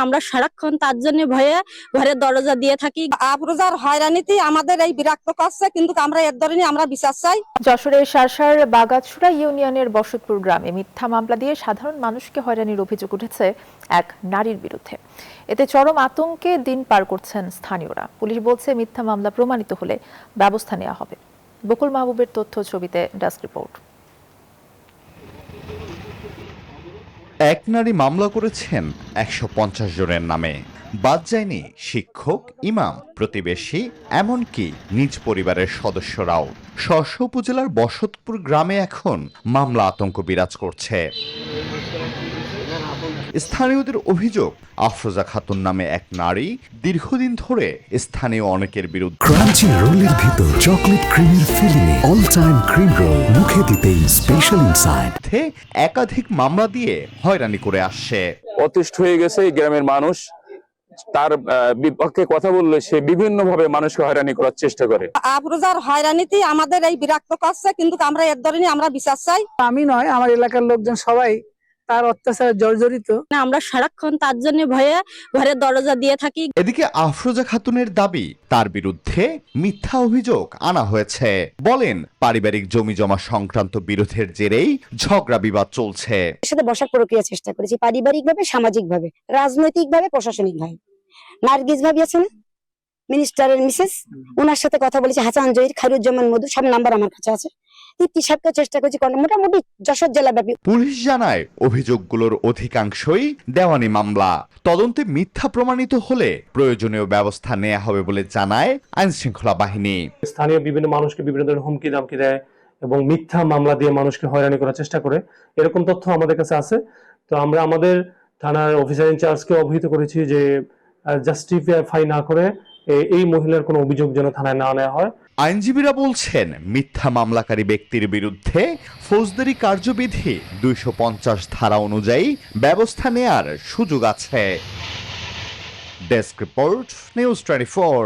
আমরা সারাক্ষণ তার জন্য ভয়ে ঘরের দরজা দিয়ে থাকি। আফরোজার হয়রানিতে আমাদের এই বিরক্ত করছে, কিন্তু আমরা এর ধরনের আমরা বিচার চাই। যশোরের শার্শার বাগাছড়া ইউনিয়নের বসতপুর গ্রামে মিথ্যা মামলা দিয়ে সাধারণ মানুষকে হয়রানির অভিযোগ উঠেছে এক নারীর বিরুদ্ধে। এতে চরম আতঙ্কে দিন পার করছেন স্থানীয়রা। পুলিশ বলছে মিথ্যা মামলা প্রমাণিত হলে ব্যবস্থা নেওয়া হবে। বকুল মাহবুবের তথ্য ছবিতে ডেস্ক রিপোর্ট। এক নারী মামলা করেছেন ১৫০ জনের নামে। বাদ যায়নি শিক্ষক, ইমাম, প্রতিবেশী, এমনকি নিজ পরিবারের সদস্যরাও। স্ব উপজেলার বসতপুর গ্রামে এখন মামলা আতঙ্ক বিরাজ করছে। স্থানীয়দের অভিযোগ, আফরোজা খাতুন নামে এক নারী দীর্ঘদিন ধরে স্থানীয় অনেকের বিরুদ্ধে ক্রাঞ্চি রোলের ভিতর চকলেট ক্রিমের filling, all time cream roll, মুখে দিতেই স্পেশাল ইনসাইড একাধিক মামলা দিয়ে হয়রানি করে আসছে। অতিষ্ঠ হয়ে গেছে এই গ্রামের মানুষ। তার বিপক্ষে কথা বললে সে বিভিন্ন ভাবে মানুষকে হয়রানি করার চেষ্টা করে। আফরোজার হয়রানিতে আমাদের এই বিরক্ত করছে, কিন্তু আমরা এর ধরনের আমরা বিচার চাই। আমি নয়, আমার এলাকার লোকজন সবাই তার অত্যাচারে জর্জরিত। আমরা সারাক্ষণ তার জন্য ভয়ে ঘরের দরজা দিয়ে থাকি। এদিকে আফরোজা খাতুনের দাবি, তার বিরুদ্ধে মিথ্যা অভিযোগ আনা হয়েছে। বলেন, পারিবারিক জমি জমা সংক্রান্ত বিরোধের জেরেই ঝগড়া বিবাদ চলছে। সাথে বসার প্রক্রিয়া চেষ্টা করেছি, পারিবারিক ভাবে, সামাজিক ভাবে, রাজনৈতিক ভাবে, প্রশাসনিক ভাবে। নার্গিস ভাবি আছে না, মিনিস্টারের মিসেস, ওনার সাথে কথা বলেছি। হাসান জহির, খায়রুজ্জামান মধু, সব নাম্বার আমার কাছে আছে। চেষ্টা করেছি মোটামুটি যশোর জেলা ব্যাপী। পুলিশ জানায়, অভিযোগগুলোর অধিকাংশই দেওয়ানি মামলা। তদন্তে মিথ্যা প্রমাণিত হলে প্রয়োজনীয় ব্যবস্থা নেওয়া হবে বলে জানায় আইন শৃঙ্খলা বাহিনী। স্থানীয় বিভিন্ন মানুষকে বিভিন্ন ধরনের হুমকি দামকি দেয় এবং মিথ্যা মামলা দিয়ে মানুষকে হয়রানি করার চেষ্টা করে, এরকম তথ্য আমাদের কাছে আছে। তো আমরা আমাদের থানার অফিসার ইনচার্জকে অবহিত করেছি যে জাস্টিফাই না করে এই মহিলার কোনো অভিযোগ যেন থানায় না নেওয়া হয়। আইনজীবীরা বলছেন, মিথ্যা মামলাকারী ব্যক্তির বিরুদ্ধে ফৌজদারি কার্যবিধি ২৫০ ধারা অনুযায়ী ব্যবস্থা নেয়ার সুযোগ আছে। Desk report, news 24।